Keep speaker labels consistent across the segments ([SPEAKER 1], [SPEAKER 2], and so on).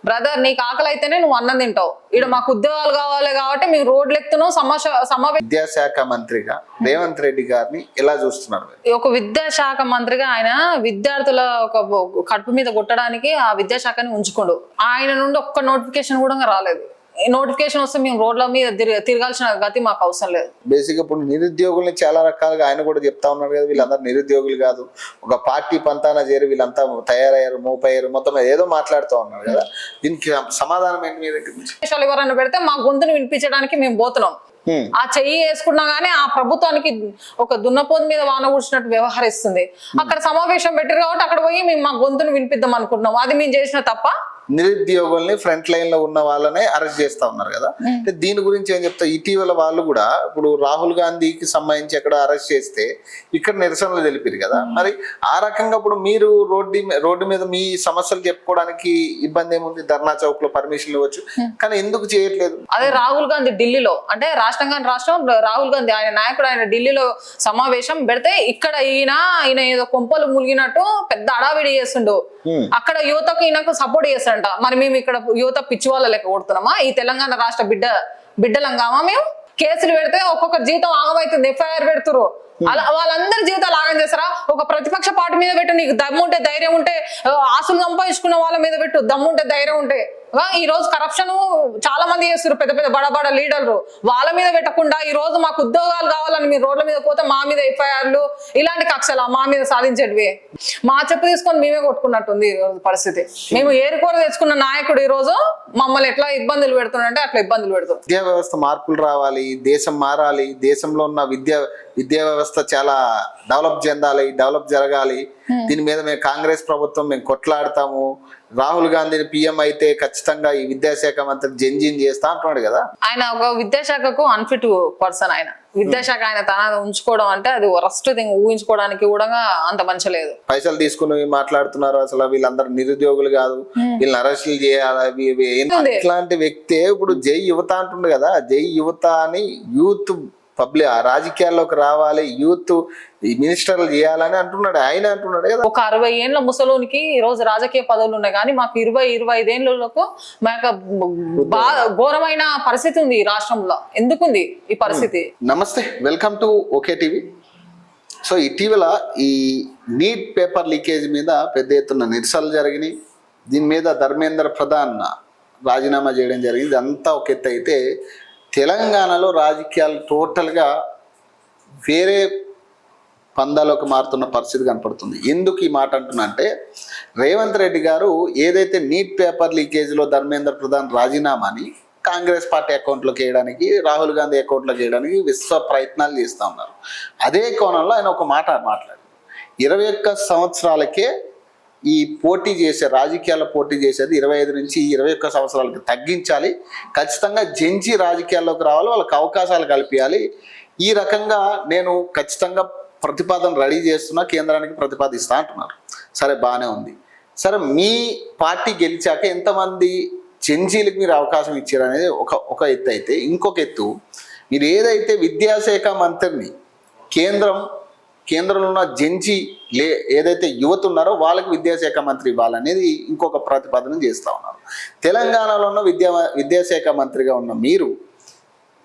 [SPEAKER 1] Brother నీకు ఆకలి అయితేనే నువ్వు అన్నం తింటావు, ఇక్కడ మాకు ఉద్యోగాలు కావాలి కాబట్టి మేము రోడ్లు ఎక్కుతున్నాం.
[SPEAKER 2] విద్యాశాఖ మంత్రిగా రేవంత్ రెడ్డి గారిని ఎలా చూస్తున్నారు?
[SPEAKER 1] ఒక విద్యాశాఖ మంత్రిగా ఆయన విద్యార్థుల ఒక కడుపు మీద కొట్టడానికి ఆ విద్యాశాఖని ఉంచుకోడు. ఆయన నుండి ఒక్క నోటిఫికేషన్ కూడా రాలేదు. నోటిఫికేషన్ వస్తే మేము రోడ్ల మీద తిరగాల్సిన గతి మాకు అవసరం లేదు.
[SPEAKER 2] బేసిక్ ఇప్పుడు నిరుద్యోగుల్ని చాలా రకాలుగా ఆయన కూడా చెప్తా ఉన్నారు కదా, వీళ్ళందరూ నిరుద్యోగులు కాదు, ఒక పార్టీ పంతాన చేరి వీళ్ళంతా తయారయ్యారు, మోపయ్యారు, మొత్తం ఏదో మాట్లాడుతూ ఉన్నారు కదా. దీనికి సమాధానం ఏంటి మీ దగ్గర నుంచి?
[SPEAKER 1] ఎవరన్నా పెడితే మా గొంతుని వినిపించడానికి మేము పోతున్నాం. ఆ చెయ్యి వేసుకున్నా గానీ ఆ ప్రభుత్వానికి ఒక దున్నపోతు మీద వాన కూర్చున్నట్టు వ్యవహరిస్తుంది. అక్కడ సమావేశం పెట్టారు కాబట్టి అక్కడ పోయి మేము మా గొంతుని వినిపిద్దాం అనుకుంటున్నాం. అది మేము చేసిన తప్ప.
[SPEAKER 2] నిరుద్యోగుల్ని ఫ్రంట్ లైన్ లో ఉన్న వాళ్ళనే అరెస్ట్ చేస్తా ఉన్నారు కదా, అంటే దీని గురించి ఏం చెప్తా? ఇటీవల వాళ్ళు కూడా ఇప్పుడు రాహుల్ గాంధీకి సంబంధించి ఎక్కడ అరెస్ట్ చేస్తే ఇక్కడ నిరసనలు తెలిపారు కదా, మరి ఆ రకంగా ఇప్పుడు మీరు రోడ్డు మీద మీ సమస్యలు చెప్పుకోవడానికి ఇబ్బంది ఏముంది? ధర్నా చౌక్ లో పర్మిషన్ ఇవ్వచ్చు, కానీ ఎందుకు చేయట్లేదు?
[SPEAKER 1] అదే రాహుల్ గాంధీ ఢిల్లీలో, అంటే రాష్ట్రం రాహుల్ గాంధీ ఆయన నాయకుడు, ఆయన ఢిల్లీలో సమావేశం పెడితే ఇక్కడ ఈయన ఏదో కొంపలు ములిగినట్టు పెద్ద అడావిడి చేస్తుండు. అక్కడ యువతకు ఈయనకు సపోర్ట్ చేస్తాడంట. మరి మేము ఇక్కడ యువత పిచ్చి వాళ్ళ లెక్క కొడుతున్నామా? ఈ తెలంగాణ రాష్ట్ర బిడ్డలంగామా? మేము కేసులు పెడితే ఒక్కొక్క జీతం ఆగమవుతుంది, ఎఫ్ఐఆర్ పెడుతురు. అలా వాళ్ళందరి జీవితాలు ఆగం చేస్తారా? ఒక ప్రతిపక్ష పార్టీ మీద పెట్టు, నీకు దమ్ముంటే ధైర్యం ఉంటే, ఆస్తులు సంపాదించుకున్న వాళ్ళ మీద పెట్టు, దమ్ముంటే ధైర్యం ఉంటే. ఈ రోజు కరప్షన్ చాలా మంది చేస్తారు, పెద్ద పెద్ద బడ లీడర్లు, వాళ్ళ మీద పెట్టకుండా ఈ రోజు మాకు ఉద్యోగాలు కావాలని మీరు రోడ్ల మీద పోతే మా మీద ఎఫ్ఐఆర్లు, ఇలాంటి కక్షలా మా మీద సాధించేటివి. మా చెప్పు తీసుకొని మేమే కొట్టుకున్నట్టుంది ఈ రోజు పరిస్థితి. మేము ఏరుకోర తెచ్చుకున్న నాయకుడు ఈ రోజు మమ్మల్ని ఎట్లా ఇబ్బందులు పెడుతున్నాడంటే అట్లా ఇబ్బందులు పెడుతుంది.
[SPEAKER 2] విద్యా వ్యవస్థ మార్పులు రావాలి, దేశం మారాలి, దేశంలో ఉన్న విద్యా వ్యవస్థ చాలా డెవలప్ జరగాలి. దీని మీద మేము కాంగ్రెస్ ప్రభుత్వం మేము కొట్లాడతాము, రాహుల్ గాంధీని పిఎం అయితే ఖచ్చితంగా ఈ విద్యాశాఖ మంత్రి జంజీన్ చేస్తా అంటున్నాడు కదా.
[SPEAKER 1] ఆయన ఒక విద్యాశాఖకు అన్ఫిట్ పర్సన్. ఆయన విద్యాశాఖ ఆయన తన ఉంచుకోవడం అంటే అది వరస్ట్ థింగ్. ఊహించుకోవడానికి కూడా అంత మంచిలేదు.
[SPEAKER 2] పైసలు తీసుకుని మాట్లాడుతున్నారు. అసలు వీళ్ళందరూ నిరుద్యోగులు కాదు, వీళ్ళని అరెస్టులు చేయాలి. ఇట్లాంటి వ్యక్తే ఇప్పుడు జై యువత అంటుండే కదా, జై యువత అని యూత్ పబ్లిక్ రాజకీయాల్లోకి రావాలి, యూత్ మినిస్టర్లు చేయాలని అంటున్నాడు ఆయన. అంటున్నాడు కదా,
[SPEAKER 1] ఒక 60 ఏళ్ళ ముసలోనికి ఈ రోజు రాజకీయ పదవులు ఉన్నాయి, కానీ మాకు 20-25 ఏళ్ళకు మాకు ఘోరమైన పరిస్థితి ఉంది ఈ రాష్ట్రంలో. ఎందుకుంది ఈ పరిస్థితి?
[SPEAKER 2] నమస్తే, welcome to okay TV. So ఇటీవల ఈ నీట్ పేపర్ లీకేజ్ మీద పెద్ద ఎత్తున నిరసనలు జరిగినాయి. దీని మీద ధర్మేంద్ర ప్రధాన్ రాజీనామా చేయడం జరిగింది. ఇదంతా ఒక ఎత్తు అయితే, తెలంగాణలో రాజకీయాలు టోటల్గా వేరే పందాలోకి మారుతున్న పరిస్థితి కనపడుతుంది. ఎందుకు ఈ మాట అంటున్నా అంటే, రేవంత్ రెడ్డి గారు ఏదైతే నీట్ పేపర్ లీకేజ్లో ధర్మేంద్ర ప్రధాన్ రాజీనామాని కాంగ్రెస్ పార్టీ అకౌంట్లోకి వేయడానికి, రాహుల్ గాంధీ అకౌంట్లోకి వేయడానికి విశ్వ ప్రయత్నాలు చేస్తూ ఉన్నారు. అదే కోణంలో ఆయన ఒక మాట మాట్లాడారు. 21 సంవత్సరాలకే ఈ రాజకీయాల పోటీ చేసేది 25 నుంచి 21 సంవత్సరాలకి తగ్గించాలి, ఖచ్చితంగా జెన్జీ రాజకీయాల్లోకి రావాలి, వాళ్ళకి అవకాశాలు కల్పించాలి. ఈ రకంగా నేను ఖచ్చితంగా ప్రతిపాదన రెడీ చేస్తున్నా, కేంద్రానికి ప్రతిపాదిస్తా అంటున్నారు. సరే, బాగానే ఉంది. సరే, మీ పార్టీ గెలిచాక ఎంతమంది జెన్జీలకు మీరు అవకాశం ఇచ్చారు అనేది ఒక ఎత్తు అయితే, ఇంకొక ఎత్తు మీరు ఏదైతే విద్యాశాఖ మంత్రిని కేంద్రంలో ఉన్న జెన్జీ ఏదైతే యువత ఉన్నారో వాళ్ళకి విద్యాశాఖ మంత్రి ఇవ్వాలనేది ఇంకొక ప్రతిపాదన చేస్తూ ఉన్నారు. తెలంగాణలో ఉన్న విద్యాశాఖ మంత్రిగా ఉన్న మీరు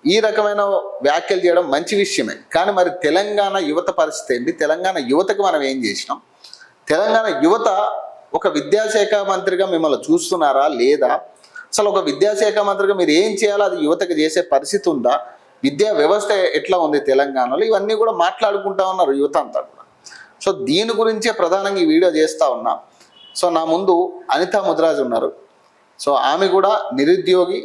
[SPEAKER 2] ఈ రకమైన వ్యాఖ్యలు చేయడం మంచి విషయమే, కానీ మరి తెలంగాణ యువత పరిస్థితి ఏంటి? తెలంగాణ యువతకు మనం ఏం చేసినాం? తెలంగాణ యువత ఒక విద్యాశాఖ మంత్రిగా మిమ్మల్ని చూస్తున్నారా లేదా? అసలు ఒక విద్యాశాఖ మంత్రిగా మీరు ఏం చేయాలో అది యువతకు చేసే పరిస్థితి ఉందా? విద్యా వ్యవస్థ ఎట్లా ఉంది తెలంగాణలో? ఇవన్నీ కూడా మాట్లాడుకుంటా ఉన్నారు యువత అంతా కూడా. సో దీని గురించే ప్రధానంగా ఈ వీడియో చేస్తూ ఉన్నా. సో నా ముందు అనితా ముదిరాజ్ ఉన్నారు. సో ఆమె కూడా నిరుద్యోగి,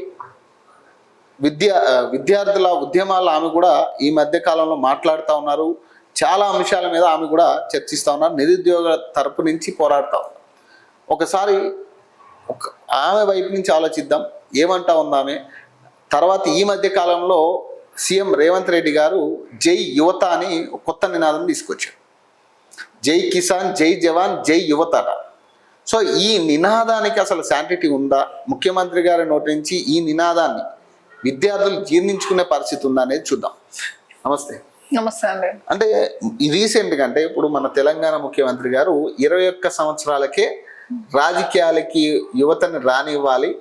[SPEAKER 2] విద్యార్థుల ఉద్యమాల్లో ఆమె కూడా ఈ మధ్య కాలంలో మాట్లాడుతూ ఉన్నారు. చాలా అంశాల మీద ఆమె కూడా చర్చిస్తూ ఉన్నారు. నిరుద్యోగ తరపు నుంచి పోరాడుతూ ఉన్నారు. ఒకసారి ఆమె వైపు నుంచి ఆలోచిద్దాం, ఏమంటా ఉంది ఆమె. తర్వాత ఈ మధ్య కాలంలో సీఎం రేవంత్ రెడ్డి గారు జై యువత అని కొత్త నినాదం తీసుకొచ్చారు. జై కిసాన్, జై జవాన్, జై యువత. సో ఈ నినాదానికి అసలు శాంటిటీ ఉందా? ముఖ్యమంత్రి గారి నోటి నుంచి ఈ నినాదాన్ని విద్యార్థులు జీర్ణించుకునే పరిస్థితి ఉందా అనేది చూద్దాం. నమస్తే.
[SPEAKER 1] నమస్తే అండి.
[SPEAKER 2] అంటే రీసెంట్గా, అంటే ఇప్పుడు మన తెలంగాణ ముఖ్యమంత్రి గారు 21 సంవత్సరాలకే రాజకీయాలకి యువతని రానివ్వాలి,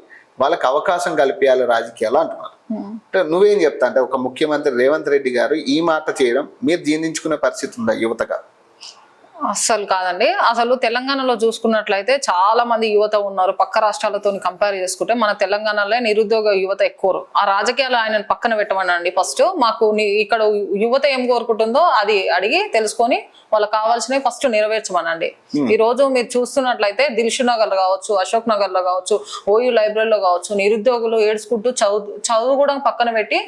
[SPEAKER 2] వాళ్ళకి అవకాశం కల్పించాలి రాజకీయాలు అంటున్నారు. అంటే నువ్వేం చెప్తా అంటే ఒక ముఖ్యమంత్రి రేవంత్ రెడ్డి గారు ఈ మాట చేయడం మీరు జీర్ణించుకునే పరిస్థితి ఉందా యువతగా?
[SPEAKER 1] అస్సలు కాదండి. అసలు తెలంగాణలో చూసుకున్నట్లయితే చాలా మంది యువత ఉన్నారు. పక్క రాష్ట్రాలతో కంపేర్ చేసుకుంటే మన తెలంగాణలో నిరుద్యోగ యువత ఎక్కువ. ఆ రాజకీయాలు ఆయనను పక్కన పెట్టమనండి. ఫస్ట్ మాకు ఇక్కడ యువత ఏం కోరుకుంటుందో అది అడిగి తెలుసుకొని వాళ్ళకి కావాల్సినవి ఫస్ట్ నెరవేర్చమనండి. ఈ రోజు మీరు చూస్తున్నట్లయితే దిల్షు నగర్ లో కావచ్చు, అశోక్ నగర్ లో కావచ్చు, ఓయూ లైబ్రరీలో కావచ్చు, నిరుద్యోగులు ఏడ్చుకుంటూ చదువు కూడా పక్కన పెట్టి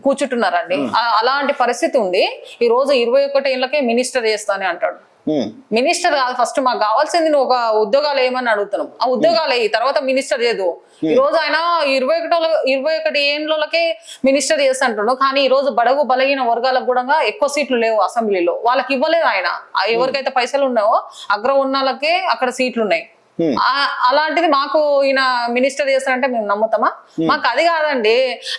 [SPEAKER 1] కూర్చుంటున్నారండి. అలాంటి పరిస్థితి ఉంది. ఈ రోజు 21 ఏళ్ళకే మినిస్టర్ చేస్తానే అంటాడు. మినిస్టర్ కాదు, ఫస్ట్ మాకు కావాల్సింది నువ్వు ఒక ఉద్యోగాలు ఏమని అడుగుతున్నాం. ఆ ఉద్యోగాలు అయ్యి తర్వాత మినిస్టర్ చేయదు. ఈ రోజు ఆయన 21 ఏళ్ళకే మినిస్టర్ చేస్తుంటాడు. కానీ ఈ రోజు బడుగు బలహీన వర్గాలకు కూడా ఎక్కువ సీట్లు లేవు అసెంబ్లీలో. వాళ్ళకి ఇవ్వలేదు ఆయన. ఎవరికైతే పైసలు ఉన్నాయో అగ్ర ఉన్నోళ్ళకే అక్కడ సీట్లు ఉన్నాయి. అలాంటిది మాకు ఈయన మినిస్టర్ చేస్తారంటే మేము నమ్ముతామా? మాకు అది కాదండి.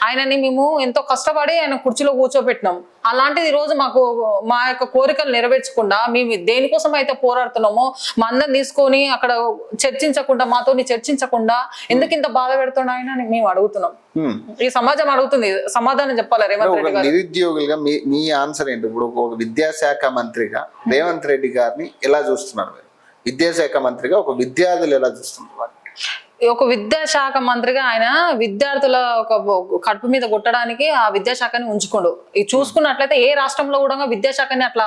[SPEAKER 1] ఆయనని మేము ఎంతో కష్టపడి ఆయన కుర్చీలో కూర్చోబెట్టినాం. అలాంటిది ఈ రోజు మాకు మా యొక్క కోరికలు నెరవేర్చకుండా మేము దేనికోసం అయితే పోరాడుతున్నామో మా అందరిని తీసుకొని అక్కడ చర్చించకుండా, మాతో చర్చించకుండా ఎందుకు ఇంత బాధ పెడుతున్నా ఆయన మేము అడుగుతున్నాం. ఈ సమాజం అడుగుతుంది, సమాధానం చెప్పాలి రేవంత్ రెడ్డి గారు.
[SPEAKER 2] నిరుద్యోగులుగా మీ ఆన్సర్ ఏంటి? ఇప్పుడు ఒక విద్యాశాఖ మంత్రిగా రేవంత్ రెడ్డి గారిని ఎలా చూస్తున్నారు మీరు? విద్యాశాఖ మంత్రిగా ఒక విద్యార్థులు ఎలా చూస్తున్నారు?
[SPEAKER 1] ఒక విద్యాశాఖ మంత్రిగా ఆయన విద్యార్థుల ఒక కడుపు మీద కొట్టడానికి ఆ విద్యాశాఖని ఉంచుకోడు. ఇది చూసుకున్నట్లయితే ఏ రాష్ట్రంలో కూడా విద్యాశాఖని అట్లా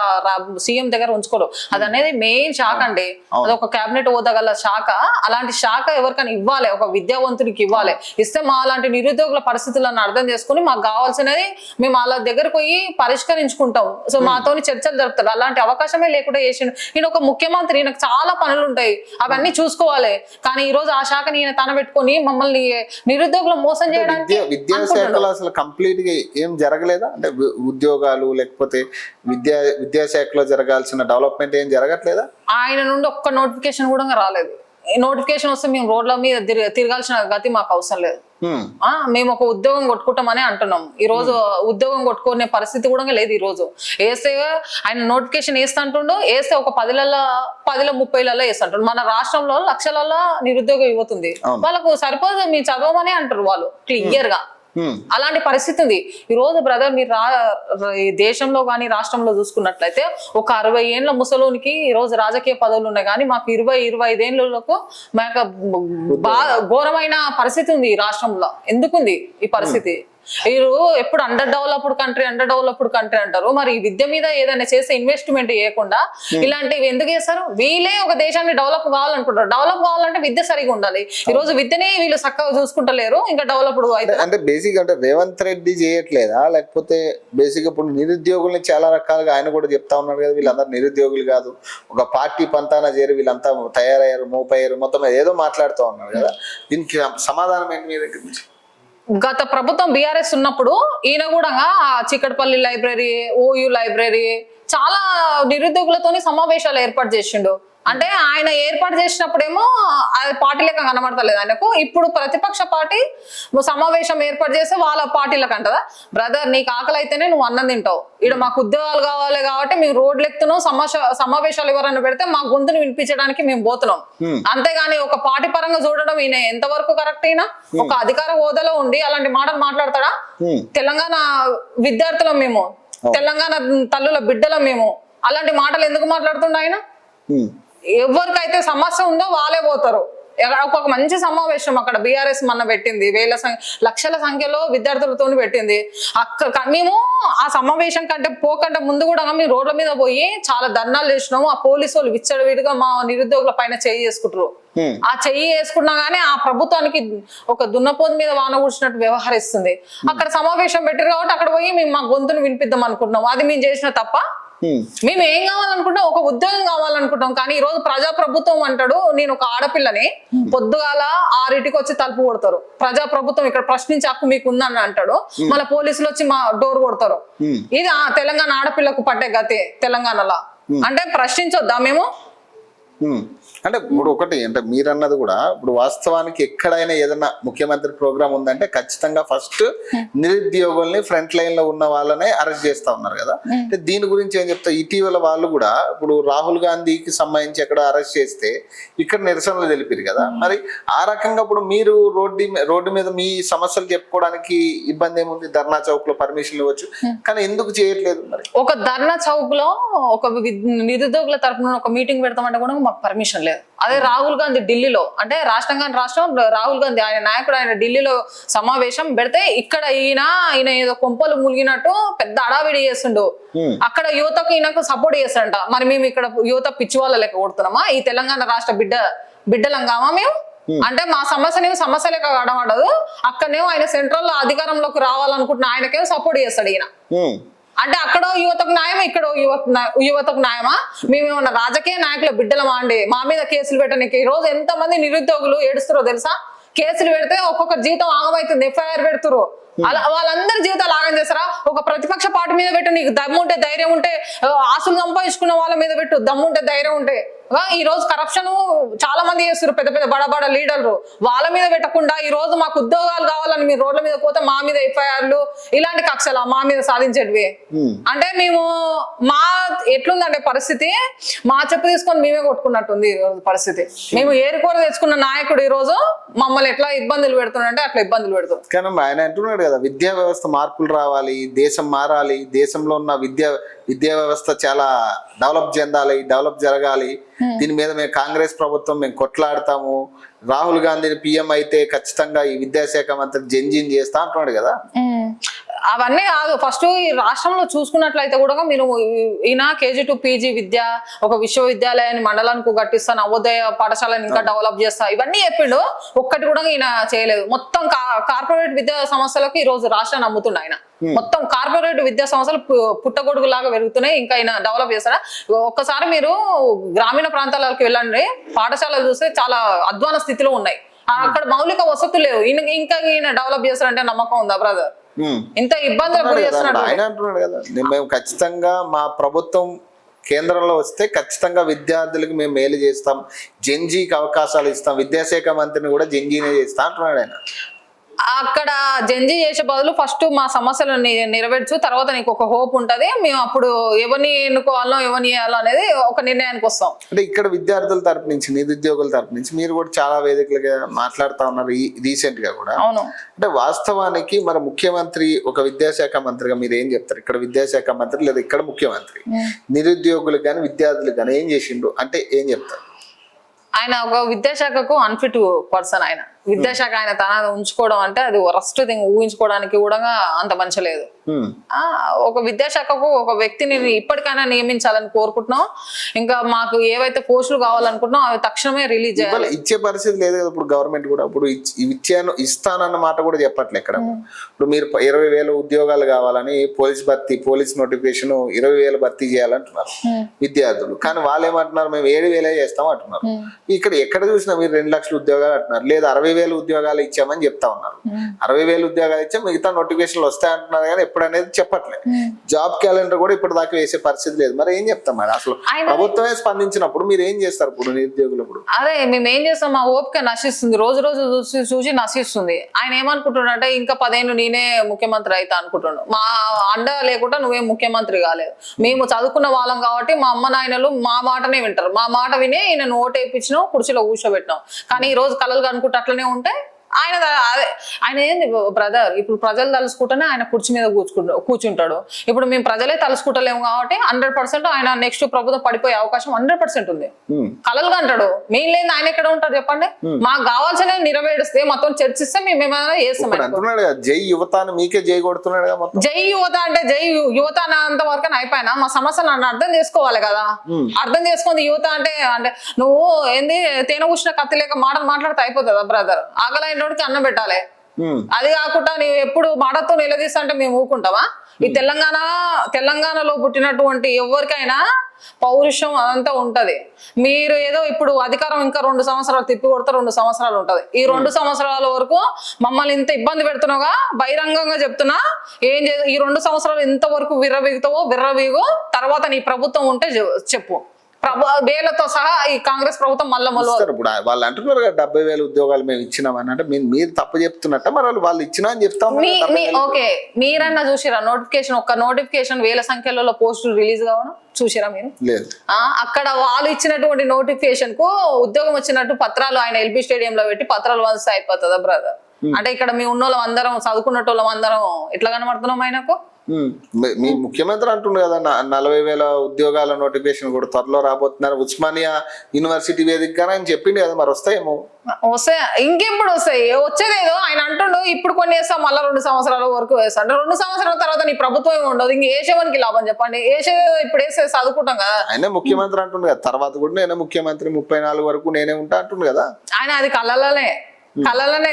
[SPEAKER 1] సీఎం దగ్గర ఉంచుకోడు. అది అనేది మెయిన్ శాఖ అండి. అది ఒక కేబినెట్ హోదా గల శాఖ. అలాంటి శాఖ ఎవరికైనా ఇవ్వాలి, ఒక విద్యావంతునికి ఇవ్వాలి. ఇస్తే మా అలాంటి నిరుద్యోగుల పరిస్థితులను అర్థం చేసుకుని మాకు కావాల్సినది మేము వాళ్ళ దగ్గరకు పోయి పరిష్కరించుకుంటాం. సో మాతోని చర్చలు జరుపుతారు. అలాంటి అవకాశమే లేకుండా చేసిండు. ఈయన ఒక ముఖ్యమంత్రి, ఈయనకు చాలా పనులు ఉంటాయి, అవన్నీ చూసుకోవాలి. కానీ ఈ రోజు ఆ శాఖని ఈయన తన పెట్టుకొని మమ్మల్ని నిరుద్యోగులు మోసం చేయడానికి
[SPEAKER 2] విద్యాశాఖలో అసలు కంప్లీట్ గా ఏం జరగలేదా? అంటే ఉద్యోగాలు లేకపోతే విద్యాశాఖలో జరగాల్సిన డెవలప్మెంట్ ఏం జరగట్లేదా?
[SPEAKER 1] ఆయన నుండి ఒక్క నోటిఫికేషన్ కూడా రాలేదు. నోటిఫికేషన్ వస్తే మేము రోడ్ల మీద తిరగాల్సిన గతి మాకు అవసరం లేదు. మేము ఒక ఉద్యోగం కొట్టుకుంటామని అంటున్నాం. ఈ రోజు ఉద్యోగం కొట్టుకునే పరిస్థితి కూడా లేదు. ఈ రోజు వేస్తే ఆయన నోటిఫికేషన్ వేస్తా అంటుండో, వేస్తే ఒక 10లలో 30లలో వేస్తుంటాడు. మన రాష్ట్రంలో లక్షలలో నిరుద్యోగ యువత ఉంది. వాళ్ళకు సరిపోదు మీ చదవమని అంటారు వాళ్ళు క్లియర్ గా. అలాంటి పరిస్థితి ఉంది ఈ రోజు. బ్రదర్ మీరు ఈ దేశంలో కానీ రాష్ట్రంలో చూసుకున్నట్లయితే ఒక 60 ఏళ్ళ ముసలోనికి ఈ రోజు రాజకీయ పదవులు ఉన్నాయి. కానీ మాకు 20-25 ఏళ్ళకు మాకు ఘోరమైన పరిస్థితి ఉంది ఈ రాష్ట్రంలో. ఎందుకుంది ఈ పరిస్థితి? వీరు ఎప్పుడు అండర్ డెవలప్డ్ కంట్రీ అంటారు. మరి ఈ విద్య మీద ఏదైనా చేసే ఇన్వెస్ట్మెంట్ చేయకుండా ఇలాంటివి ఎందుకు చేస్తారు? వీళ్ళే ఒక దేశాన్ని డెవలప్ కావాలనుకుంటారు. డెవలప్ కావాలంటే విద్య సరిగా ఉండాలి. ఈ రోజు విద్యనే వీళ్ళు చక్కగా చూసుకుంటలేరు, ఇంకా డెవలప్డ్ అయితే
[SPEAKER 2] అంటే బేసిక్ అంటే రేవంత్ రెడ్డి చేయట్లేదా? లేకపోతే బేసిక్ ఇప్పుడు నిరుద్యోగుల్ని చాలా రకాలుగా ఆయన కూడా చెప్తా ఉన్నారు కదా, వీళ్ళందరూ నిరుద్యోగులు కాదు, ఒక పార్టీ పంతాన చేరి వీళ్ళంతా తయారయ్యారు, మోపయ్యారు, మొత్తం ఏదో మాట్లాడుతూ ఉన్నారు కదా. దీనికి సమాధానం ఏంటి మీ దగ్గర నుంచి?
[SPEAKER 1] గత ప్రభుత్వం బీఆర్ఎస్ ఉన్నప్పుడు ఈయన కూడా చిక్కడపల్లి లైబ్రరీ, ఓయూ లైబ్రరీ చాలా నిరుద్యోగులతోని సమావేశాలు ఏర్పాటు చేసిండు. అంటే ఆయన ఏర్పాటు చేసినప్పుడేమో అది పార్టీ లెక్క కనబడతలేదు ఆయనకు. ఇప్పుడు ప్రతిపక్ష పార్టీ సమావేశం ఏర్పాటు చేస్తే వాళ్ళ పార్టీలకు అంటదా? బ్రదర్ నీకు ఆకలి అయితేనే నువ్వు అన్నం తింటావు. ఇక్కడ మాకు ఉద్యోగాలు కావాలి కాబట్టి మేము రోడ్లు ఎక్కుతున్నాం, సమావేశాలు ఎవరైనా పెడితే మా గొంతును వినిపించడానికి మేము పోతున్నాం. అంతేగాని ఒక పార్టీ పరంగా చూడడం ఈయన ఎంతవరకు కరెక్ట్? అయినా ఒక అధికార హోదాలో ఉండి అలాంటి మాటలు మాట్లాడతాడా? తెలంగాణ విద్యార్థులం మేము, తెలంగాణ తల్లుల బిడ్డలం మేము. అలాంటి మాటలు ఎందుకు మాట్లాడుతుండ ఆయన? ఎవరికైతే సమస్య ఉందో వాళ్ళే పోతారు. ఒక మంచి సమావేశం అక్కడ బీఆర్ఎస్ మొన్న పెట్టింది, లక్షల సంఖ్యలో విద్యార్థులతో పెట్టింది. మేము ఆ సమావేశం పోకంటే ముందు కూడా మేము రోడ్ల మీద పోయి చాలా ధర్నాలు చేసినాము. ఆ పోలీసు వాళ్ళు విచ్చలవిడిగా మా నిరుద్యోగుల పైన చెయ్యి చేసుకుంటారు. ఆ చెయ్యి వేసుకున్నా గానీ ఆ ప్రభుత్వానికి ఒక దున్నపోతు మీద వాన కూర్చున్నట్టు వ్యవహరిస్తుంది. అక్కడ సమావేశం పెట్టారు కాబట్టి అక్కడ పోయి మేము మా గొంతును వినిపిద్దాం అనుకుంటున్నాం. అది మేము చేసిన తప్ప. మేము ఏం కావాలనుకుంటాం? ఒక ఉద్యోగం కావాలనుకుంటాం. కానీ ఈ రోజు ప్రజాప్రభుత్వం అంటాడు. నేను ఒక ఆడపిల్లని పొద్దుగాల 6ంటికి వచ్చి తలుపు కొడతారు. ప్రజాప్రభుత్వం ఇక్కడ ప్రశ్నించే హక్కు మీకు ఉందని అంటాడు. మళ్ళీ పోలీసులు వచ్చి మా డోర్ కొడతారు. ఇది తెలంగాణ ఆడపిల్లకు పట్టే గతి తెలంగాణలో. అంటే ప్రశ్నించొద్దా మేము?
[SPEAKER 2] అంటే ఇప్పుడు ఒకటి అంటే మీరన్నది కూడా ఇప్పుడు వాస్తవానికి ఎక్కడైనా ఏదైనా ముఖ్యమంత్రి ప్రోగ్రామ్ ఉందంటే ఖచ్చితంగా ఫస్ట్ నిరుద్యోగుల్ని ఫ్రంట్ లైన్ లో ఉన్న వాళ్ళనే అరెస్ట్ చేస్తా ఉన్నారు కదా. అంటే దీని గురించి ఏం చెప్తా, ఇటీవల వాళ్ళు కూడా ఇప్పుడు రాహుల్ గాంధీకి సంబంధించి ఎక్కడ అరెస్ట్ చేస్తే ఇక్కడ నిరసనలు తెలిపారు కదా. మరి ఆ రకంగా ఇప్పుడు మీరు రోడ్డు మీద మీ సమస్యలు చెప్పుకోవడానికి ఇబ్బంది ఏముంది? ధర్నా చౌక్ లో పర్మిషన్ ఇవ్వచ్చు, కానీ ఎందుకు చేయట్లేదు? మరి
[SPEAKER 1] ఒక ధర్నా చౌక్ లో ఒక నిరుద్యోగుల తరపున ఒక మీటింగ్ పెడతామంటే కూడా మాకు పర్మిషన్ లేదు. అదే రాహుల్ గాంధీ ఢిల్లీలో, అంటే రాష్ట్రం రాహుల్ గాంధీ ఆయన నాయకుడు ఆయన ఢిల్లీలో సమావేశం పెడితే ఇక్కడ ఈయన ఏదో కొంపలు ములిగినట్టు పెద్ద అడావిడి చేస్తుండు. అక్కడ యువతకు ఈయనకు సపోర్ట్ చేస్తాడంట. మరి మేము ఇక్కడ యువత పిచ్చి వాళ్ళ లెక్క కొడుతున్నామా? ఈ తెలంగాణ రాష్ట్ర బిడ్డలంగామా మేము? అంటే మా సమస్య లెక్క కడబడదు. అక్కడనేమో ఆయన సెంట్రల్ లో అధికారంలోకి రావాలనుకుంటున్న ఆయనకేమో సపోర్ట్ చేస్తాడు ఈయన. అంటే అక్కడ యువతకు న్యాయం, ఇక్కడ యువతకు న్యాయమా? మేమేమన్నా రాజకీయ నాయకుల బిడ్డలమా అండి? మా మీద కేసులు పెట్టడానికి ఈ రోజు ఎంత మంది నిరుద్యోగులు ఏడుస్తారో తెలుసా? కేసులు పెడితే ఒక్కొక్కరి జీవితం ఆగమవుతుంది, ఎఫ్ఐఆర్ పెడుతురు. అలా వాళ్ళందరి జీవితాలు ఆగం చేస్తారా? ఒక ప్రతిపక్ష పార్టీ మీద పెట్టు, నీకు దమ్ముంటే ధైర్యం ఉంటే, ఆస్తులు సంపాదించుకున్న వాళ్ళ మీద పెట్టు, దమ్ముంటే ధైర్యం ఉంటే. ఈ రోజు కరప్షన్ చాలా మంది చేస్తారు, పెద్ద పెద్ద బడ లీడర్లు. వాళ్ళ మీద పెట్టకుండా ఈ రోజు మాకు ఉద్యోగాలు కావాలని మీరు రోడ్ల మీద పోతే మా మీద ఎఫ్ఐఆర్లు, ఇలాంటి కక్షలా మా మీద సాధించేటివి. అంటే మేము ఎట్లుందంటే పరిస్థితి, మా చెప్పు తీసుకొని మేమే కొట్టుకున్నట్టుంది ఈ రోజు పరిస్థితి. మేము ఏరుకోర తెచ్చుకున్న నాయకుడు ఈ రోజు మమ్మల్ని ఎట్లా ఇబ్బందులు పెడుతున్నాడంటే అట్లా ఇబ్బందులు పెడుతున్నాడు.
[SPEAKER 2] కానీ ఆయన అంటున్నాడు కదా, విద్యా వ్యవస్థ మార్పులు రావాలి, దేశం మారాలి, దేశంలో ఉన్న విద్యా వ్యవస్థ చాలా డెవలప్ జరగాలి, దీని మీద మేము కాంగ్రెస్ ప్రభుత్వం మేము కొట్లాడతాము, రాహుల్ గాంధీని పిఎం అయితే ఖచ్చితంగా ఈ విద్యాశాఖ మంత్రి జంజీన్ చేస్తా అంటున్నాడు కదా.
[SPEAKER 1] అవన్నీ కాదు, ఫస్ట్ ఈ రాష్ట్రంలో చూసుకున్నట్లయితే కూడా మీరు ఈయన KG to PG విద్య, ఒక విశ్వవిద్యాలయాన్ని మండలానికి కట్టిస్తా, నవోదయ పాఠశాలను ఇంకా డెవలప్ చేస్తా, ఇవన్నీ చెప్పిండు. ఒక్కటి కూడా ఈయన చేయలేదు. మొత్తం కార్పొరేట్ విద్యా సంస్థలకు ఈ రోజు రాష్ట్రాన్ని అమ్ముతుండ ఆయన. మొత్తం కార్పొరేట్ విద్యా సంస్థలు పుట్టగొడుగులాగా పెరుగుతున్నాయి. ఇంకా ఆయన డెవలప్ చేస్తారా? ఒక్కసారి మీరు గ్రామీణ ప్రాంతాలకు వెళ్ళండి, పాఠశాలలు చూస్తే చాలా అధ్వాన స్థితిలో ఉన్నాయి. అక్కడ మౌలిక వసతులు లేవు. ఈయన డెవలప్ చేస్తారంటే నమ్మకం ఉందా బ్రదర్? ఇంత ఇబ్బందులు గురి చేస్తున్నాడు
[SPEAKER 2] ఆయన. అంటున్నాడు కదా, మేము ఖచ్చితంగా మా ప్రభుత్వం కేంద్రంలో వస్తే ఖచ్చితంగా విద్యార్థులకు మేము మేలు చేస్తాం, జెన్జీకి అవకాశాలు ఇస్తాం, విద్యాశాఖ మంత్రిని కూడా జెన్జీనే చేస్తా అంటున్నాడు ఆయన.
[SPEAKER 1] అక్కడ జంజీ చేసే బదులు ఫస్ట్ మా సమస్యలను నెరవేర్చు, తర్వాత నీకు ఒక హోప్ ఉంటది, మేము అప్పుడు ఎవరిని ఎన్నుకోవాలో ఎవరిని చేయాలో అనేది ఒక నిర్ణయానికి వస్తాం.
[SPEAKER 2] అంటే ఇక్కడ విద్యార్థుల తరపు నుంచి, నిరుద్యోగుల తరపు నుంచి మీరు కూడా చాలా వేదికలుగా మాట్లాడుతా ఉన్నారు రీసెంట్ గా కూడా.
[SPEAKER 1] అవును.
[SPEAKER 2] అంటే వాస్తవానికి మరి ముఖ్యమంత్రి ఒక విద్యాశాఖ మంత్రిగా మీరు ఏం చెప్తారు? ఇక్కడ విద్యాశాఖ మంత్రి లేదా ఇక్కడ ముఖ్యమంత్రి నిరుద్యోగులకు కానీ విద్యార్థులకు కానీ ఏం చేసిండు అంటే ఏం చెప్తారు?
[SPEAKER 1] ఆయన ఒక విద్యాశాఖకు అన్ఫిట్ పర్సన్. ఆయన విద్యాశాఖ ఆయన తన ఉంచుకోవడం అంటే అది వరస్ట్ థింగ్. ఊహించుకోవడానికి కూడా అంత మంచి లేదు. ఒక విద్యాశాఖకు ఒక వ్యక్తిని ఇప్పటికైనా నియమించాలని కోరుకుంటున్నాం. ఇంకా మాకు ఏవైతే పోస్టులు కావాలనుకుంటున్నాం అవి తక్షణమే రిలీజ్ చేయాలి.
[SPEAKER 2] ఇచ్చే పరిస్థితి లేదు కదా ఇప్పుడు గవర్నమెంట్ కూడా. ఇప్పుడు ఇస్తానన్న మాట కూడా చెప్పట్లే ఇక్కడ. ఇప్పుడు మీరు 20,000 ఉద్యోగాలు కావాలని పోలీస్ నోటిఫికేషన్ 20,000 భర్తీ చేయాలంటున్నారు విద్యార్థులు. కానీ వాళ్ళు ఏమంటున్నారు, మేము 7,000 చేస్తాం అంటున్నారు. ఇక్కడ ఎక్కడ చూసినా మీరు 2 లక్షల ఉద్యోగాలు అంటున్నారు, లేదా 60,000 ఉద్యోగాలు ఇచ్చామని చెప్తా ఉన్నారు. 60,000 ఉద్యోగాలు ఇచ్చాం, మిగతా నోటిఫికేషన్లు వస్తాయి అంటున్నారు కానీ ఎప్పుడనేది చెప్పట్లేదు. జాబ్ క్యాలెండర్ కూడా ఇప్పుడు దాకా వేసే పరిస్థితి లేదు. మరి ఏం చెప్తాం మరి? అసలు ప్రభుత్వమే స్పందించినప్పుడు మీరు ఏం చేస్తారు ఇప్పుడు నిరుద్యోగులు? ఇప్పుడు
[SPEAKER 1] అదే మేము ఏం చేస్తాం, మా ఓపిక నశిస్తుంది, రోజు రోజు చూసి నశిస్తుంది. ఆయన ఏమనుకుంటున్నాడంటే ఇంకా 10 ఏళ్ళు నేనే ముఖ్యమంత్రి అవుతా అనుకుంటున్నాడు. మా అండ లేకుండా నువ్వేం ముఖ్యమంత్రి కాలేదు. మేము చదువుకున్న వాళ్ళం కాబట్టి మా అమ్మ నాయనలు మా మాటనే వింటారు. మా మాట వినే ఈయన ఓటేపించినాం, కుర్చీలో కూర్చోబెట్టినాం. కానీ ఈ రోజు కలలు అనుకుంటే అట్లనే ఉంటే ఆయన ఏంది బ్రదర్, ఇప్పుడు ప్రజలు తలుసుకుంటేనే ఆయన కుర్చీ మీద కూర్చుంటాడు. ఇప్పుడు మేము ప్రజలే తలుసుకుంటలేము కాబట్టి 100% ఆయన నెక్స్ట్ ప్రభుత్వం పడిపోయే అవకాశం 100% ఉంది. కలలుగా అంటాడు. మెయిన్ లేదు ఆయన ఎక్కడ ఉంటాడు చెప్పండి? మాకు కావాల్సిన నెరవేరిస్తే మొత్తం చర్చిస్తే మేము ఏమైనా చేస్తాం.
[SPEAKER 2] జై యువత మీకే జై కొడుతున్నాడు.
[SPEAKER 1] జై యువత అంటే జై యువత అన్నంత వరకు అయిపోయినా మా సమస్యలు నన్ను అర్థం చేసుకోవాలి కదా. అర్థం చేసుకుంది యువత అంటే నువ్వు ఏంది తేనె కూర్చున్న కత్తి లేక మాట్లాడితే అయిపోతుందా బ్రదర్? ఆగలైన నోడికి అన్నం పెట్టాలి. అది కాకుండా నీవు ఎప్పుడు మాటతో నిలదీస్తా అంటే మేము ఊరుకుంటామా? ఈ తెలంగాణలో పుట్టినటువంటి ఎవరికైనా పౌరుషం అదంతా ఉంటది. మీరు ఏదో ఇప్పుడు అధికారం ఇంకా 2 సంవత్సరాలు తిప్పి కొడితే 2 సంవత్సరాలు ఉంటది. ఈ 2 సంవత్సరాల వరకు మమ్మల్ని ఇంత ఇబ్బంది పెడుతున్నావుగా బహిరంగంగా చెప్తున్నా. ఈ 2 సంవత్సరాలు ఇంతవరకు విర్రవీగుతావో విర్రవీగు, తర్వాత నీ ప్రభుత్వం ఉంటే చెప్పు. వేలతో సహా ఈ కాంగ్రెస్ ప్రభుత్వం మళ్ళీ
[SPEAKER 2] ఇస్తారు. ఇప్పుడు వాళ్ళు అంటున్నారు కదా 70,000 ఉద్యోగాలు మేము ఇచ్చినామని, అంటే మీరు తప్పు చెప్తున్నట్ట, మరి వాళ్ళు ఇచ్చినా అని చెప్తాం.
[SPEAKER 1] ఓకే, మీరన్నా చూసిరా నోటిఫికేషన్, ఒక్క నోటిఫికేషన్ వేల సంఖ్యలో పోస్టులు రిలీజ్ కావడం చూసిరా మీరు?
[SPEAKER 2] లేదు.
[SPEAKER 1] అక్కడ వాళ్ళు ఇచ్చినటువంటి నోటిఫికేషన్ కు ఉద్యోగం వచ్చినట్టు పత్రాలు ఆయన ఎల్బీ స్టేడియం లో పెట్టి పత్రాలు వస్తే అయిపోతుందా బ్రదర్? అంటే ఇక్కడ మీ ఉన్నోళ్ళం అందరం చదువుకున్నట్టు అందరం ఎట్లా కనబడుతున్నాం ఆయనకు?
[SPEAKER 2] మీ ముఖ్యమంత్రి అంటుండే కదా 40,000 ఉద్యోగాల నోటిఫికేషన్ కూడా త్వరలో రాబోతున్నారు ఉస్మానియా యూనివర్సిటీ వేదికగా అని చెప్పిండు కదా, మరి వస్తాయేమో.
[SPEAKER 1] వస్తాయి, ఇంకెప్పుడు వస్తాయి? వచ్చేదేదో ఆయన అంటుండు ఇప్పుడు కొన్ని వేస్తాం, మళ్ళీ 2 సంవత్సరాల వరకు వేస్తాం. అంటే 2 సంవత్సరాల తర్వాత నీ ప్రభుత్వం ఏమి ఉండదు, ఇంక వేసేవానికి లాభం చెప్పండి. ఇప్పుడు వేసే చదువుకుంటాం కదా.
[SPEAKER 2] ఆయన ముఖ్యమంత్రి అంటుండు కదా, తర్వాత కూడా నేనే ముఖ్యమంత్రి 34 వరకు నేనే ఉంటా అంటుండు కదా
[SPEAKER 1] ఆయన. అది కళ్ళలోనే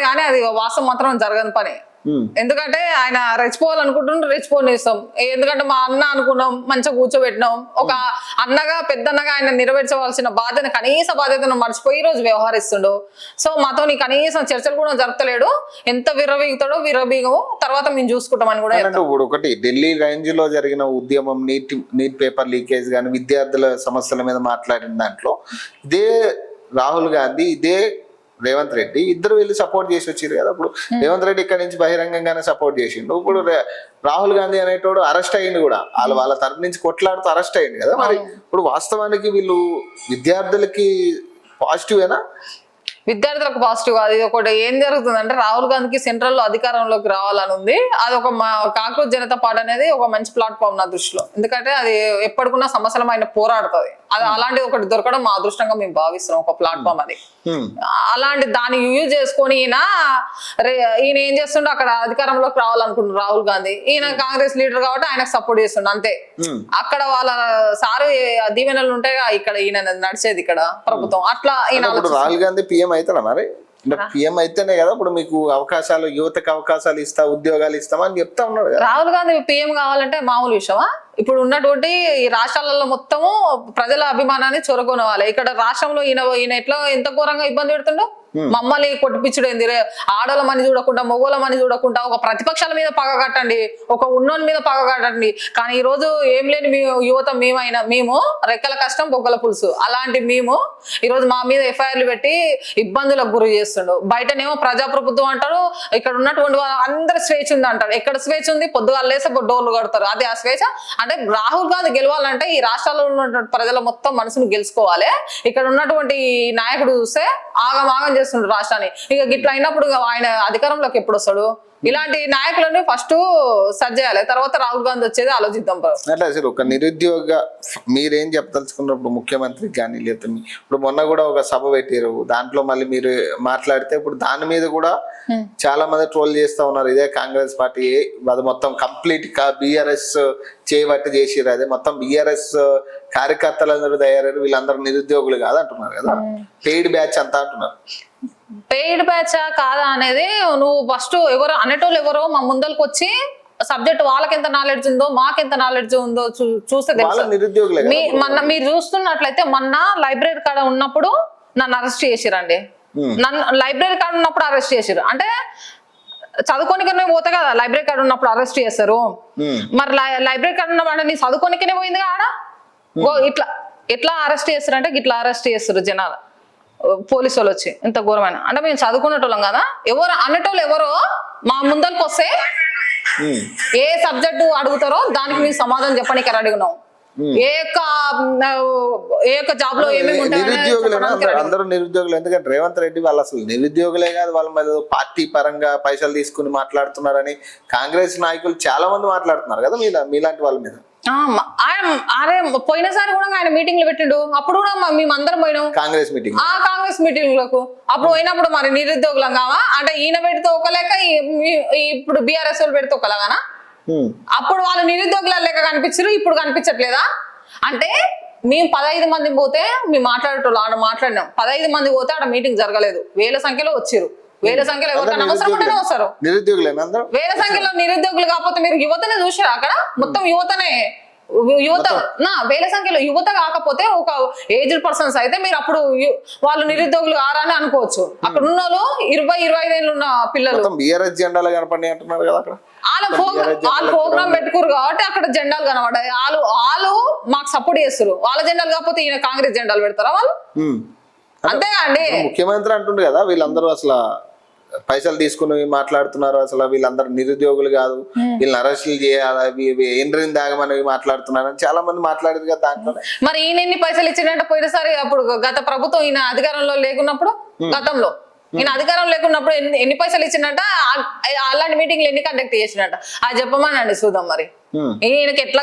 [SPEAKER 1] కానీ అది వాస్తవం మాత్రం జరగని పని. ఎందుకంటే ఆయన రెచ్చిపోవాలనుకుంటుంటే రెచ్చిపోనిస్తాం. ఎందుకంటే మా అన్న అనుకున్నాం, మంచిగా కూర్చోబెట్టినాం. ఒక అన్నగా పెద్దన్నగా ఆయన నెరవేర్చవలసిన బాధ్యత, కనీస బాధ్యతను మర్చిపోయి ఈ రోజు వ్యవహరిస్తుండు. సో మాతో నీ కనీసం చర్చలు కూడా జరుపుతలేడు. ఎంత విర్రవీగుతాడో విర్రవీగము, తర్వాత మేము చూసుకుంటామని కూడా.
[SPEAKER 2] ఇప్పుడు ఒకటి ఢిల్లీ రేంజ్ లో జరిగిన ఉద్యమం, నీట్ పేపర్ లీకేజ్ కానీ విద్యార్థుల సమస్యల మీద మాట్లాడిన దాంట్లో ఇదే రాహుల్ గాంధీ, ఇదే రేవంత్ రెడ్డి ఇద్దరు వెళ్ళి సపోర్ట్ చేసి వచ్చారు కదా. ఇప్పుడు రేవంత్ రెడ్డి ఇక్కడ నుంచి బహిరంగంగానే సపోర్ట్ చేసిండు. ఇప్పుడు రాహుల్ గాంధీ అనేటోడు అరెస్ట్ అయ్యింది కూడా, వాళ్ళ తరపు నుంచి కొట్లాడుతూ అరెస్ట్ అయ్యింది కదా. మరి ఇప్పుడు వాస్తవానికి వీళ్ళు విద్యార్థులకి పాజిటివేనా?
[SPEAKER 1] విద్యార్థులకు పాజిటివ్. అది ఒకటి ఏం జరుగుతుందంటే రాహుల్ గాంధీకి సెంట్రల్ లో అధికారంలోకి రావాలని ఉంది. అది ఒక కాంగ్రెస్ జనతా పార్టీ అనేది ఒక మంచి ప్లాట్ఫామ్ నా దృష్టిలో. ఎందుకంటే అది ఎప్పటికున్నా సమస్యలు ఆయన పోరాడుతుంది. అది అలాంటి ఒకటి దొరకడం మా అదృష్టంగా మేము భావిస్తున్నాం, ఒక ప్లాట్ఫామ్ అది. అలాంటి దాన్ని యూజ్ చేసుకొని ఈయన ఏం చేస్తుండో అక్కడ అధికారంలోకి రావాలనుకుంటున్నారు రాహుల్ గాంధీ. ఈయన కాంగ్రెస్ లీడర్ కాబట్టి ఆయనకు సపోర్ట్ చేస్తుండ అంతే. అక్కడ వాళ్ళ సారు దీవెనలు ఉంటాయి ఇక్కడ, ఈయన నడిచేది ఇక్కడ ప్రభుత్వం. అట్లా ఈయన
[SPEAKER 2] రాహుల్ గాంధీ పిఎం అవుతాడా? మరి పిఎం అయితేనే కదా ఇప్పుడు మీకు అవకాశాలు, యువతకు అవకాశాలు ఇస్తా, ఉద్యోగాలు ఇస్తామని చెప్తా ఉన్నాడు కదా.
[SPEAKER 1] రాహుల్ గాంధీ పిఎం కావాలంటే మామూలు విషయమా? ఇప్పుడు ఉన్నటువంటి ఈ రాష్ట్రాలలో మొత్తము ప్రజల అభిమానాన్ని చొరగొనవాలి. ఇక్కడ రాష్ట్రంలో ఈయన ఎట్లా ఎంత ఘోరంగా ఇబ్బంది పెడుతుండో, మమ్మల్ని కొట్టిపిచ్చుడు ఏంది? ఆడోళ్ళ మని చూడకుండా, మొగోళ్ళ మని చూడకుండా ఒక ప్రతిపక్షాల మీద పగ కట్టండి, ఒక ఉన్నోని మీద పగ కట్టండి. కానీ ఈ రోజు ఏం లేని యువత మేము రెక్కల కష్టం బొగ్గల పులుసు అలాంటి మేము ఈ రోజు మా మీద ఎఫ్ఐఆర్లు పెట్టి ఇబ్బందులకు గురి చేస్తుండు. బయటనేమో ప్రజాప్రభుత్వం అంటారు, ఇక్కడ ఉన్నటువంటి అందరి స్వేచ్ఛ ఉంది అంటారు. ఎక్కడ స్వేచ్ఛ ఉంది? పొద్దుగాలు లేసే డోర్లు కడతారు, అది ఆ స్వేచ్ఛ. అంటే రాహుల్ గాంధీ గెలవాలంటే ఈ రాష్ట్రాల్లో ఉన్నటువంటి ప్రజల మొత్తం మనసును గెలుచుకోవాలి. ఇక్కడ ఉన్నటువంటి నాయకుడు చూస్తే ఆగమాగం చేస్తుండ్రు రాష్ట్రాన్ని. ఇక గిట్లా అయినప్పుడు ఆయన అధికారంలోకి ఎప్పుడు వస్తాడు? ఇలాంటి నాయకులను ఫస్ట్ సర్జ్ చేయాలి, తర్వాత రాహుల్ గాంధీ వచ్చేది ఆలోచిద్దాం.
[SPEAKER 2] అట్లా అసలు ఒక నిరుద్యోగ మీరేం చెప్పదలుచుకున్నప్పుడు ముఖ్యమంత్రికి కానీ, లేదా ఇప్పుడు మొన్న కూడా ఒక సభ పెట్టారు, దాంట్లో మళ్ళీ మీరు మాట్లాడితే ఇప్పుడు దాని మీద కూడా చాలా మంది ట్రోల్ చేస్తా ఉన్నారు. ఇదే కాంగ్రెస్ పార్టీ అది మొత్తం కంప్లీట్ బిఆర్ఎస్ చేయబట్టి చేసిరు, అదే మొత్తం బిఆర్ఎస్ కార్యకర్తలందరూ తయారయ్యారు, వీళ్ళందరూ నిరుద్యోగులు కాదు అంటున్నారు కదా. పెయిడ్ బ్యాచ్ అంతా అంటున్నారు.
[SPEAKER 1] పెయిడ్ బ్యాచా కాదా అనేది నువ్వు ఫస్ట్ ఎవరు అనేటోళ్ళు ఎవరో మా ముందరికి వచ్చి సబ్జెక్ట్ వాళ్ళకి ఎంత నాలెడ్జ్ ఉందో మాకెంత నాలెడ్జ్ ఉందో చూస్తే
[SPEAKER 2] నిరుద్యోగులే.
[SPEAKER 1] మొన్న మీరు చూస్తున్నట్లయితే మొన్న లైబ్రరీ కాడ ఉన్నప్పుడు నన్ను అరెస్ట్ చేసిరండి. నన్ను లైబ్రరీ కాడ ఉన్నప్పుడు అరెస్ట్ చేసిరు. అంటే చదువుకోనికనే పోతే కదా లైబ్రరీ కాడ ఉన్నప్పుడు అరెస్ట్ చేస్తారు. మరి లైబ్రరీ కాడ ఉన్నప్పుడు నీ చదువుకోనికనే పోయింది ఆడ. ఎట్లా అరెస్ట్ చేస్తారు అంటే ఇట్లా అరెస్ట్ చేస్తారు జనాలు, పోలీసు వాళ్ళు వచ్చి. ఇంత ఘోరమైన అంటే మేము చదువుకునేటోళ్ళం కదా. ఎవరు అనేటోళ్ళు ఎవరో మా ముందరికి వస్తే ఏ సబ్జెక్టు అడుగుతారో దానికి మీరు సమాధానం చెప్పడానికి అడిగినాం. ఏ యొక్క జాబ్ లో ఏమేమి
[SPEAKER 2] అందరూ నిరుద్యోగులు. ఎందుకంటే రేవంత్ రెడ్డి వాళ్ళు అసలు నిరుద్యోగులే కాదు, వాళ్ళ మీద పార్టీ పరంగా పైసలు తీసుకుని మాట్లాడుతున్నారని కాంగ్రెస్ నాయకులు చాలా మంది మాట్లాడుతున్నారు కదా మీలాంటి వాళ్ళ మీద.
[SPEAKER 1] అరే పోయినసారి కూడా ఆయన మీటింగ్లు పెట్టిండు, అప్పుడు కూడా మేమందరం పోయినాం కాంగ్రెస్ మీటింగ్లకు. అప్పుడు పోయినప్పుడు మరి నిరుద్యోగులం కావా అంటే ఈయన పెడితే ఒక లెక్క, ఇప్పుడు బీఆర్ఎస్ వాళ్ళు పెడితే ఒక లాగానా? అప్పుడు వాళ్ళు నిరుద్యోగుల లెక్క కనిపించారు, ఇప్పుడు కనిపించట్లేదా? అంటే మేము 15 మంది పోతే మేము మాట్లాడేటోళ్ళు ఆడ మాట్లాడినాం. 15 మంది పోతే ఆడ మీటింగ్ జరగలేదు, వేల సంఖ్యలో వచ్చారు. వేల సంఖ్యలో ఎవరికైనా అవసరం ఉంటేనే వస్తారు. వేల సంఖ్యలో నిరుద్యోగులు కాకపోతే మీరు యువతనే చూసారా? అక్కడ మొత్తం యువతనే యువత వేల సంఖ్యలో యువత కాకపోతే ఒక ఏజ్డ్ పర్సన్స్ అయితే మీరు అప్పుడు వాళ్ళు నిరుద్యోగులు ఆరా అని అనుకోవచ్చు. అక్కడ ఉన్న వాళ్ళు 20-25 ఏళ్ళు ఉన్న పిల్లలు
[SPEAKER 2] బీఆర్ఎస్ జెండాలు కనపడి అంటున్నారు కదా అక్కడ.
[SPEAKER 1] వాళ్ళు ప్రోగ్రామ్ పెట్టుకోరు కాబట్టి అక్కడ జెండాలు కనబడ్డాయి. వాళ్ళు మాకు సపోర్ట్ చేస్తారు. వాళ్ళ జెండాలు కాకపోతే ఈయన కాంగ్రెస్ జెండాలు పెడతారా వాళ్ళు? అంతేగా అండి.
[SPEAKER 2] ముఖ్యమంత్రి అంటుండే కదా వీళ్ళందరూ అసలు పైసలు తీసుకుని మాట్లాడుతున్నారు, అసలు వీళ్ళందరూ నిరుద్యోగులు కాదు, వీళ్ళని అరెస్టులు చేయాలి, ఎండ్రిని దాగమని మాట్లాడుతున్నారు అని చాలా మంది మాట్లాడేది కదా దాంట్లో.
[SPEAKER 1] మరి ఈయన ఎన్ని పైసలు ఇచ్చినట్టు పోయినసారి అప్పుడు గత ప్రభుత్వం ఈయన అధికారంలో లేకున్నప్పుడు గతంలో ఈయన అధికారం లేకున్నప్పుడు ఎన్ని పైసలు ఇచ్చినట్ట, అలాంటి మీటింగ్లు ఎన్ని కండక్ట్ చేసినట్ట అది చెప్పమనండి చూద్దాం. మరి ఈయనకి ఎట్లా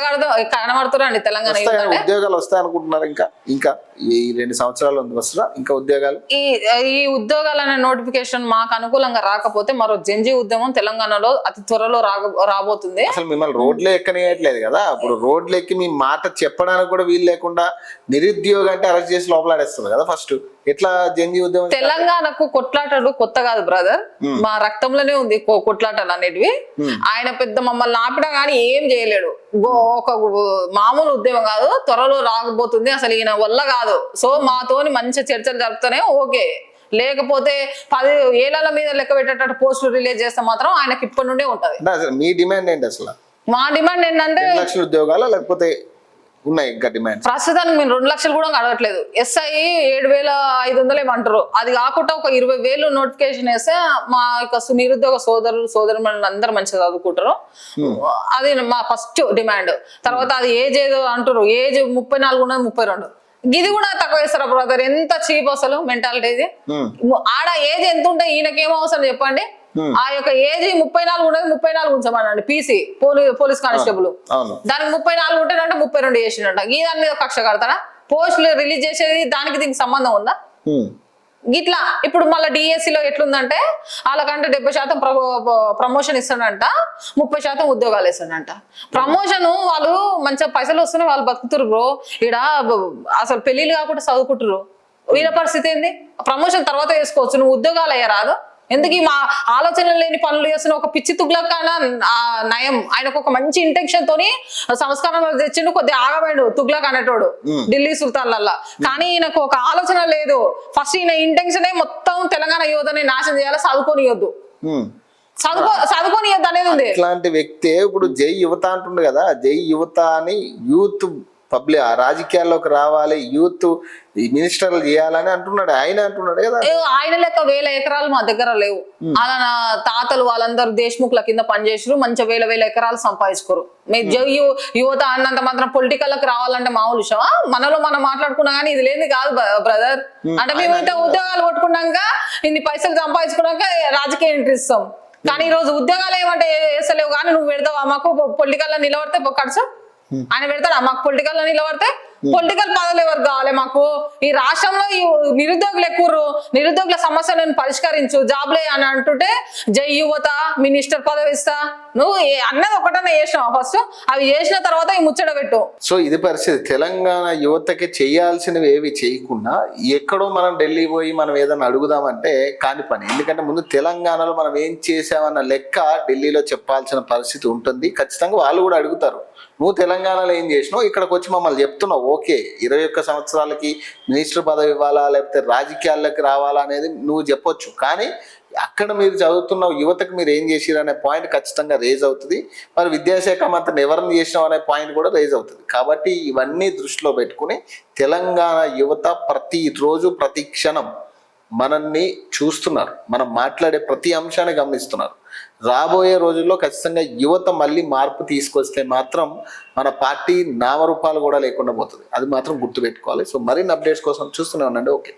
[SPEAKER 1] కనబడుతున్నారండి తెలంగాణ
[SPEAKER 2] ఉద్యోగాలు వస్తాయి అనుకుంటున్నారు? ఇంకా ఈ 2 సంవత్సరాలు వస్తుందా ఇంకా ఉద్యోగాలు?
[SPEAKER 1] ఈ ఉద్యోగాలు అనే నోటిఫికేషన్ మాకు అనుకూలంగా రాకపోతే మరో జంజీ ఉద్యమం తెలంగాణలో అతి త్వరలో రాబోతుంది.
[SPEAKER 2] అసలు మిమ్మల్ని రోడ్లు ఎక్కనియట్లేదు కదా, ఇప్పుడు రోడ్లు ఎక్కి మీ మాట చెప్పడానికి కూడా వీలు లేకుండా నిరుద్యోగం అంటే అరెస్ట్ చేసి లోపలాడేస్తుంది కదా. ఫస్ట్ ఎట్లా జంజీ ఉద్యమం?
[SPEAKER 1] తెలంగాణకు కొట్లాటలు కొత్త కాదు బ్రదర్, మా రక్తంలోనే ఉంది కొట్లాటలు అనేటివి. ఆయన పెద్ద మమ్మల్ని ఆపినా కానీ ఏం చేయలేడు. ఒక మామూలు ఉద్యమం కాదు, త్వరలో రాకపోతుంది. అసలు ఈయన వల్ల కాదు. సో మాతోని మంచి చర్చలు జరుపుతూనే ఓకే, లేకపోతే 10 ఏళ్ల మీద లెక్క పెట్టేటట్టు పోస్టులు రిలీజ్ చేస్తే మాత్రం ఆయనకి ఇప్పటి నుండే ఉంటది.
[SPEAKER 2] మీ డిమాండ్ ఏంటి అసలు?
[SPEAKER 1] మా డిమాండ్ ఏంటంటే
[SPEAKER 2] 2 లక్షల ఉద్యోగాలు లేకపోతే ఉన్నాయి ఇంకా డిమాండ్?
[SPEAKER 1] ప్రస్తుతానికి మేము 2 లక్షలు కూడా అడగట్లేదు. ఎస్ఐ 7,500 ఏమంటారు. అది కాకుండా ఒక 20,000 నోటిఫికేషన్ వేస్తే మా యొక్క నిరుద్యోగ సోదరులు అందరూ మంచిగా చదువుకుంటారు. అది మా ఫస్ట్ డిమాండ్. తర్వాత అది ఏజ్ ఏదో అంటారు, ఏజ్ 34 ఉన్నది 32. ఇది కూడా తక్కువ వేస్తారా బ్రదర్? ఎంత చీప్ అసలు మెంటాలిటీ ఇది. ఆడ ఏజ్ ఎంత ఉంటే ఈయనకేం అవసరం చెప్పండి. ఆ యొక్క ఏజ్ 34 ఉన్నది 34 ఉంచమనండి. పీసీ పోలీస్ కానిస్టేబుల్ దానికి 34 ఉంటేనంటే 32 చేసినట్ట. ఈ దాని మీద కక్ష కడతారా? పోస్టులు రిలీజ్ చేసేది దానికి దీనికి సంబంధం ఉందా? ఇట్లా ఇప్పుడు మళ్ళీ డిఎస్సిలో ఎట్లుందంటే వాళ్ళకంటే 70% ప్రమోషన్ ఇస్తాడంట, 30% ఉద్యోగాలు ఇస్తాడంట. ప్రమోషన్ వాళ్ళు మంచిగా పైసలు వస్తున్నాయి, వాళ్ళు బతుకుతురు బ్రో. ఈడ అసలు పెళ్లిళ్ళు కాకుండా చదువుకుంటారు. వీళ్ళ పరిస్థితి ఏంది? ప్రమోషన్ తర్వాత వేసుకోవచ్చు, నువ్వు ఉద్యోగాలు అయ్యారాదు. ఎందుకు మా ఆలోచనలు లేని పనులు చేస్తున్న ఒక పిచ్చి తుగ్లక్ కన్నా నయం. ఆయనకు ఒక మంచి ఇంటెన్షన్ తోని సంస్కారం తెచ్చిండు, కొద్దిగా ఆగమైండు తుగ్లక్ అనేటోడు ఢిల్లీ సుల్తాన్లల్లా. కానీ ఈయనకు ఒక ఆలోచన లేదు. ఫస్ట్ ఈయన ఇంటెన్షనే మొత్తం తెలంగాణ యువతని నాశనం చేయాలి, చదువుకోనియొద్దు అనేది ఉంది.
[SPEAKER 2] ఇట్లాంటి వ్యక్తి ఇప్పుడు జై యువత అంటుండే కదా, జై యువత అని యూత్ పబ్లిక్ రాజకీయాల్లోకి రావాలి, యూత్ మినిస్టర్లు చేయాలని అంటున్నాడు. ఆయన అంటున్నాడు కదా.
[SPEAKER 1] ఆయన లెక్క 1000 ఎకరాలు మా దగ్గర లేవు. అలా నా తాతలు వాళ్ళందరూ దేశ్ముఖ్ల కింద పనిచేసారు, మంచిగా 1000 ఎకరాలు సంపాదించుకోరు. మీరు యువత అన్నంత మాత్రం పొలిటికల్కి రావాలంటే మామూలు విషయమా? మనలో మనం మాట్లాడుకున్నా కానీ ఇది లేని కాదు బ్రదర్. అంటే మేము ఇంత ఉద్యోగాలు కొట్టుకున్నాక ఇన్ని పైసలు సంపాదించుకున్నాక రాజకీయ ఎంట్రీ ఇస్తాం. కానీ ఈ రోజు ఉద్యోగాలు ఏమంటే వేస్తలేవు, కానీ నువ్వు పెడతావా మాకు పొలిటికల్ నిలబడితే ఖర్చు? ఆయన పెడతాడా మాకు పొలిటికల్ నిలబడితే? పొలిటికల్ పదవులు ఎవరు కావాలి మాకు? ఈ రాష్ట్రంలో ఈ నిరుద్యోగులు ఎక్కువ, నిరుద్యోగుల సమస్యలను పరిష్కరించు, జాబ్లే అని అంటుంటే జై యువత మినిస్టర్ పదవి ఇస్తా. నువ్వు అన్నది ఒకటనే చేసినావు ఫస్ట్, అవి చేసిన తర్వాత ఈ ముచ్చట పెట్టు.
[SPEAKER 2] సో ఇది పరిస్థితి. తెలంగాణ యువతకి చేయాల్సినవి ఏవి చేయకుండా ఎక్కడో మనం ఢిల్లీ పోయి మనం ఏదైనా అడుగుదామంటే కాని పని. ఎందుకంటే ముందు తెలంగాణలో మనం ఏం చేసామన్న లెక్క ఢిల్లీలో చెప్పాల్సిన పరిస్థితి ఉంటుంది. ఖచ్చితంగా వాళ్ళు కూడా అడుగుతారు, నువ్వు తెలంగాణలో ఏం చేసినావు, ఇక్కడికి వచ్చి మమ్మల్ని చెప్తున్నావు. ఓకే, 21 సంవత్సరాలకి మినిస్టర్ పదవి ఇవ్వాలా లేకపోతే రాజకీయాల్లోకి రావాలా అనేది నువ్వు చెప్పొచ్చు. కానీ అక్కడ మీరు చదువుతున్న యువతకు మీరు ఏం చేసిరు అనే పాయింట్ ఖచ్చితంగా రేజ్ అవుతుంది. మరి విద్యాశాఖ మంత్రిని ఎవరిని చేసినావు అనే పాయింట్ కూడా రేజ్ అవుతుంది. కాబట్టి ఇవన్నీ దృష్టిలో పెట్టుకుని తెలంగాణ యువత ప్రతిరోజు ప్రతి క్షణం మనల్ని చూస్తున్నారు, మనం మాట్లాడే ప్రతి అంశాన్ని గమనిస్తున్నారు. రాబోయే రోజుల్లో ఖచ్చితంగా యువత మళ్ళీ మార్పు తీసుకొస్తే మాత్రం మన పార్టీ నామరూపాలు కూడా లేకుండా పోతుంది. అది మాత్రం గుర్తుపెట్టుకోవాలి. సో మరిన్ని అప్డేట్స్ కోసం చూస్తూనే ఉండండి. ఓకే.